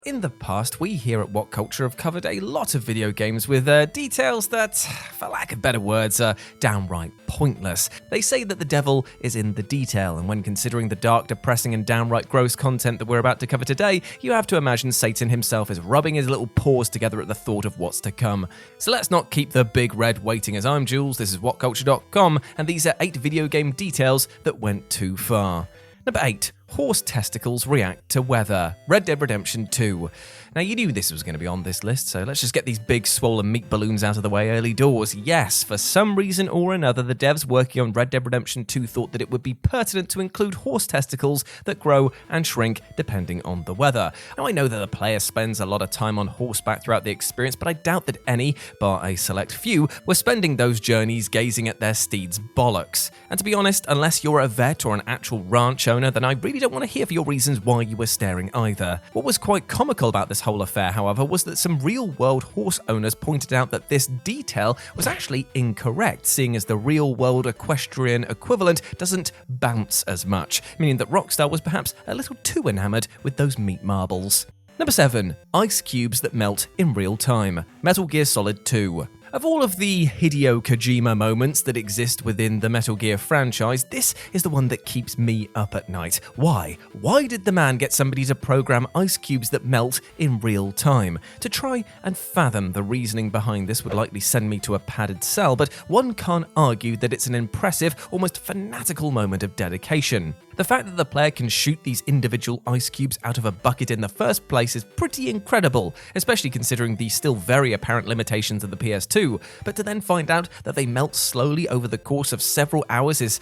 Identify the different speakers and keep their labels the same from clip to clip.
Speaker 1: In the past, we here at WhatCulture have covered a lot of video games with details that, for lack of better words, are downright pointless. They say that the devil is in the detail, and when considering the dark, depressing, and downright gross content that we're about to cover today, you have to imagine Satan himself is rubbing his little paws together at the thought of what's to come. So let's not keep the big red waiting, as I'm Jules, this is WhatCulture.com, and these are 8 video game details that went too far. Number 8. Horse testicles react to weather. Red Dead Redemption 2. Now, you knew this was going to be on this list, so let's just get these big swollen meat balloons out of the way early doors. Yes, for some reason or another, the devs working on Red Dead Redemption 2 thought that it would be pertinent to include horse testicles that grow and shrink depending on the weather. Now, I know that the player spends a lot of time on horseback throughout the experience, but I doubt that any, bar a select few, were spending those journeys gazing at their steeds' bollocks. And to be honest, unless you're a vet or an actual ranch owner, then I really don't want to hear for your reasons why you were staring either. What was quite comical about this whole affair, however, was that some real-world horse owners pointed out that this detail was actually incorrect, seeing as the real-world equestrian equivalent doesn't bounce as much, meaning that Rockstar was perhaps a little too enamored with those meat marbles. Number 7. Ice cubes that melt in real time. Metal Gear Solid 2. Of all of the Hideo Kojima moments that exist within the Metal Gear franchise, this is the one that keeps me up at night. Why? Why did the man get somebody to program ice cubes that melt in real time? To try and fathom the reasoning behind this would likely send me to a padded cell, but one can't argue that it's an impressive, almost fanatical moment of dedication. The fact that the player can shoot these individual ice cubes out of a bucket in the first place is pretty incredible, especially considering the still very apparent limitations of the PS2, but to then find out that they melt slowly over the course of several hours is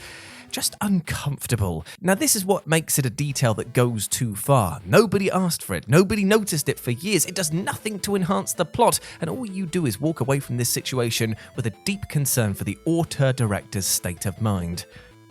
Speaker 1: just uncomfortable. Now, this is what makes it a detail that goes too far. Nobody asked for it, nobody noticed it for years, it does nothing to enhance the plot, and all you do is walk away from this situation with a deep concern for the auteur director's state of mind.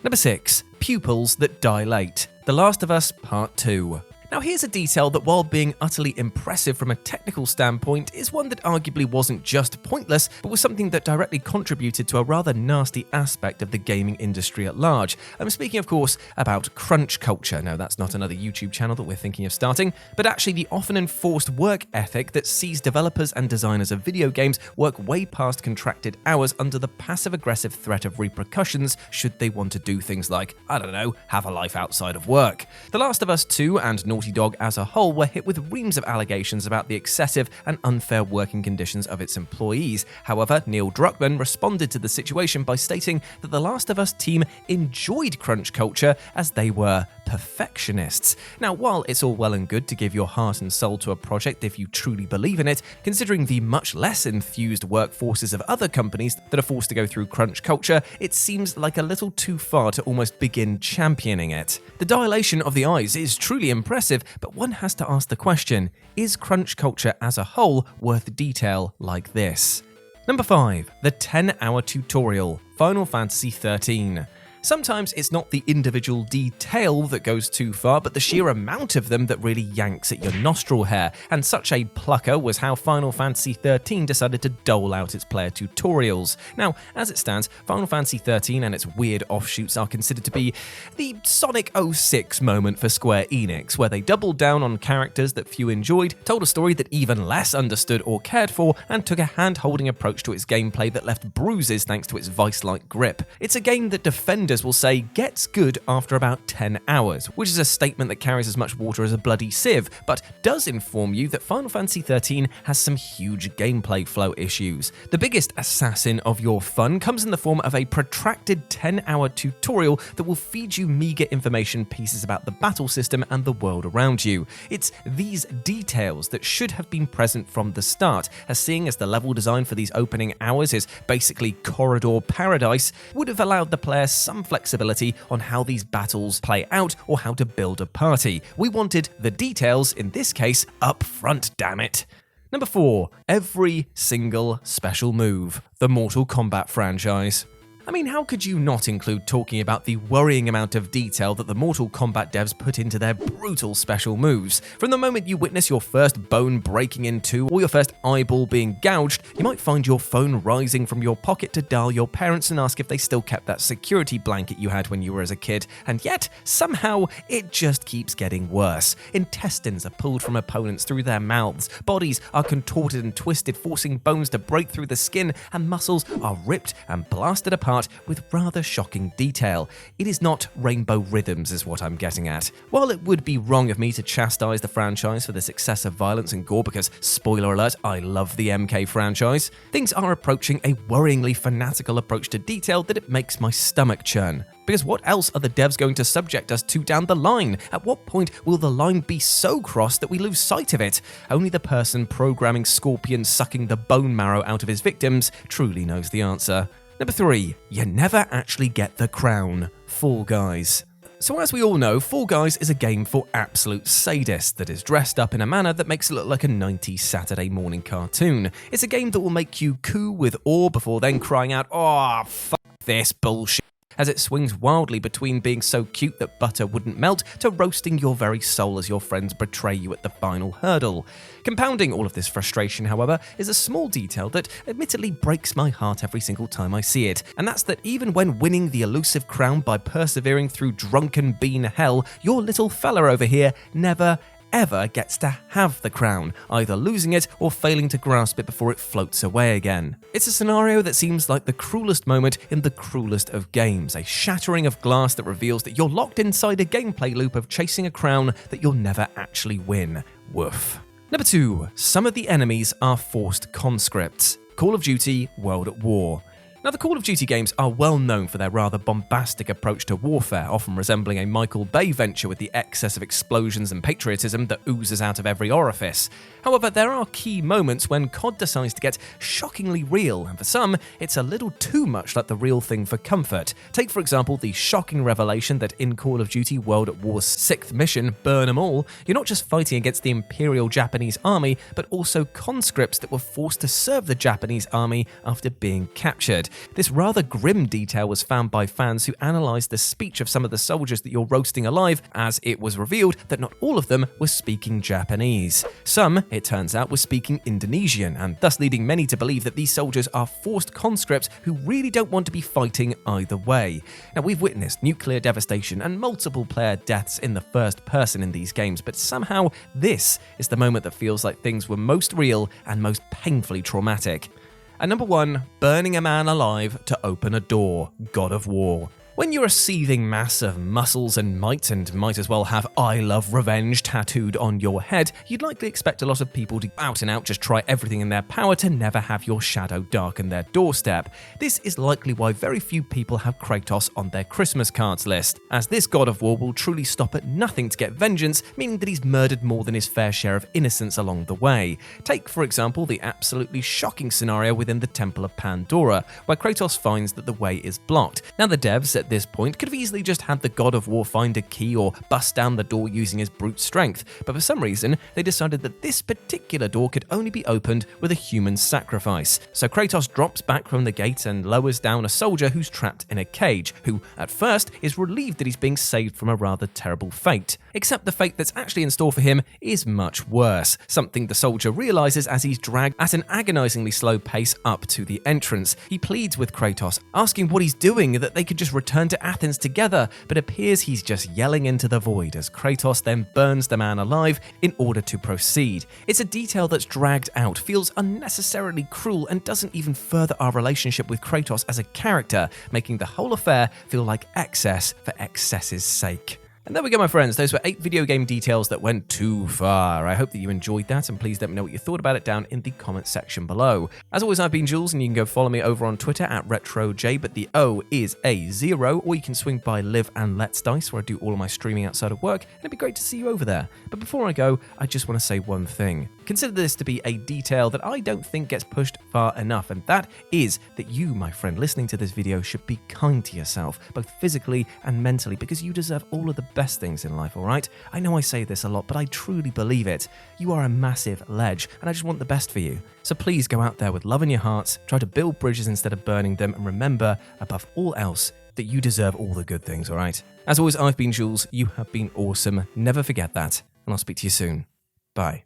Speaker 1: Number 6. Pupils that dilate. The Last of Us Part 2. Now, here's a detail that, while being utterly impressive from a technical standpoint, is one that arguably wasn't just pointless, but was something that directly contributed to a rather nasty aspect of the gaming industry at large. I'm speaking, of course, about crunch culture. No, that's not another YouTube channel that we're thinking of starting, but actually the often enforced work ethic that sees developers and designers of video games work way past contracted hours under the passive-aggressive threat of repercussions should they want to do things like, I don't know, have a life outside of work. The Last of Us 2 and Naughty Dog as a whole were hit with reams of allegations about the excessive and unfair working conditions of its employees. However, Neil Druckmann responded to the situation by stating that the Last of Us team enjoyed crunch culture as they were perfectionists. Now, while it's all well and good to give your heart and soul to a project if you truly believe in it, considering the much less enthused workforces of other companies that are forced to go through crunch culture, it seems like a little too far to almost begin championing it. The dilation of the eyes is truly impressive, but one has to ask the question, is crunch culture as a whole worth detail like this? Number 5. The 10-hour tutorial. Final Fantasy XIII. Sometimes it's not the individual detail that goes too far, but the sheer amount of them that really yanks at your nostril hair, and such a plucker was how Final Fantasy XIII decided to dole out its player tutorials. Now, as it stands, Final Fantasy XIII and its weird offshoots are considered to be the Sonic 06 moment for Square Enix, where they doubled down on characters that few enjoyed, told a story that even less understood or cared for, and took a hand-holding approach to its gameplay that left bruises thanks to its vice-like grip. It's a game that defenders will say gets good after about 10 hours, which is a statement that carries as much water as a bloody sieve, but does inform you that Final Fantasy XIII has some huge gameplay flow issues. The biggest assassin of your fun comes in the form of a protracted 10-hour tutorial that will feed you meager information pieces about the battle system and the world around you. It's these details that should have been present from the start, as seeing as the level design for these opening hours is basically corridor paradise, would have allowed the player some flexibility on how these battles play out or how to build a party. We wanted the details, in this case, up front, damn it. Number 4. Every single special move. The Mortal Kombat franchise. I mean, how could you not include talking about the worrying amount of detail that the Mortal Kombat devs put into their brutal special moves? From the moment you witness your first bone breaking in two or your first eyeball being gouged, you might find your phone rising from your pocket to dial your parents and ask if they still kept that security blanket you had when you were as a kid, and yet, somehow, it just keeps getting worse. Intestines are pulled from opponents through their mouths, bodies are contorted and twisted, forcing bones to break through the skin, and muscles are ripped and blasted apart with rather shocking detail. It is not Rainbow Rhythms is what I'm getting at. While it would be wrong of me to chastise the franchise for this excessive violence and gore because, spoiler alert, I love the MK franchise, things are approaching a worryingly fanatical approach to detail that it makes my stomach churn. Because what else are the devs going to subject us to down the line? At what point will the line be so crossed that we lose sight of it? Only the person programming Scorpion sucking the bone marrow out of his victims truly knows the answer. Number 3, you never actually get the crown. Fall Guys. So as we all know, Fall Guys is a game for absolute sadists that is dressed up in a manner that makes it look like a 90s Saturday morning cartoon. It's a game that will make you coo with awe before then crying out, "Oh, fuck this bullshit," as it swings wildly between being so cute that butter wouldn't melt to roasting your very soul as your friends betray you at the final hurdle. Compounding all of this frustration, however, is a small detail that admittedly breaks my heart every single time I see it, and that's that even when winning the elusive crown by persevering through drunken bean hell, your little fella over here never ever gets to have the crown, either losing it or failing to grasp it before it floats away again. It's a scenario that seems like the cruelest moment in the cruelest of games, a shattering of glass that reveals that you're locked inside a gameplay loop of chasing a crown that you'll never actually win. Woof. Number 2, some of the enemies are forced conscripts. Call of Duty World at War. Now, the Call of Duty games are well known for their rather bombastic approach to warfare, often resembling a Michael Bay venture with the excess of explosions and patriotism that oozes out of every orifice. However, there are key moments when COD decides to get shockingly real, and for some, it's a little too much like the real thing for comfort. Take, for example, the shocking revelation that in Call of Duty World at War's 6th mission, Burn 'em All, you're not just fighting against the Imperial Japanese Army, but also conscripts that were forced to serve the Japanese Army after being captured. This rather grim detail was found by fans who analysed the speech of some of the soldiers that you're roasting alive, as it was revealed that not all of them were speaking Japanese. Some, it turns out, were speaking Indonesian, and thus leading many to believe that these soldiers are forced conscripts who really don't want to be fighting either way. Now, we've witnessed nuclear devastation and multiple player deaths in the first person in these games, but somehow this is the moment that feels like things were most real and most painfully traumatic. And number 1, burning a man alive to open a door, God of War. When you're a seething mass of muscles and might as well have "I love revenge" tattooed on your head, you'd likely expect a lot of people to out and out just try everything in their power to never have your shadow darken their doorstep. This is likely why very few people have Kratos on their Christmas cards list, as this God of War will truly stop at nothing to get vengeance, meaning that he's murdered more than his fair share of innocents along the way. Take, for example, the absolutely shocking scenario within the Temple of Pandora, where Kratos finds that the way is blocked. Now, the devs at this point could have easily just had the God of War find a key or bust down the door using his brute strength, but for some reason they decided that this particular door could only be opened with a human sacrifice. So Kratos drops back from the gate and lowers down a soldier who's trapped in a cage, who at first is relieved that he's being saved from a rather terrible fate. Except the fate that's actually in store for him is much worse, something the soldier realizes as he's dragged at an agonizingly slow pace up to the entrance. He pleads with Kratos, asking what he's doing, that they could just return to Athens together, but appears he's just yelling into the void as Kratos then burns the man alive in order to proceed. It's a detail that's dragged out, feels unnecessarily cruel, and doesn't even further our relationship with Kratos as a character, making the whole affair feel like excess for excess's sake. And there we go, my friends. Those were 8 video game details that went too far. I hope that you enjoyed that, and please let me know what you thought about it down in the comment section below. As always, I've been Jules, and you can go follow me over on Twitter at RetroJ, but the O is a 0, or you can swing by Live and Let's Dice, where I do all of my streaming outside of work, and it'd be great to see you over there. But before I go, I just want to say one thing. Consider this to be a detail that I don't think gets pushed far enough, and that is that you, my friend, listening to this video should be kind to yourself, both physically and mentally, because you deserve all of the best things in life, alright? I know I say this a lot, but I truly believe it. You are a massive ledge, and I just want the best for you. So please go out there with love in your heart, try to build bridges instead of burning them, and remember, above all else, that you deserve all the good things, alright? As always, I've been Jules, you have been awesome, never forget that, and I'll speak to you soon. Bye.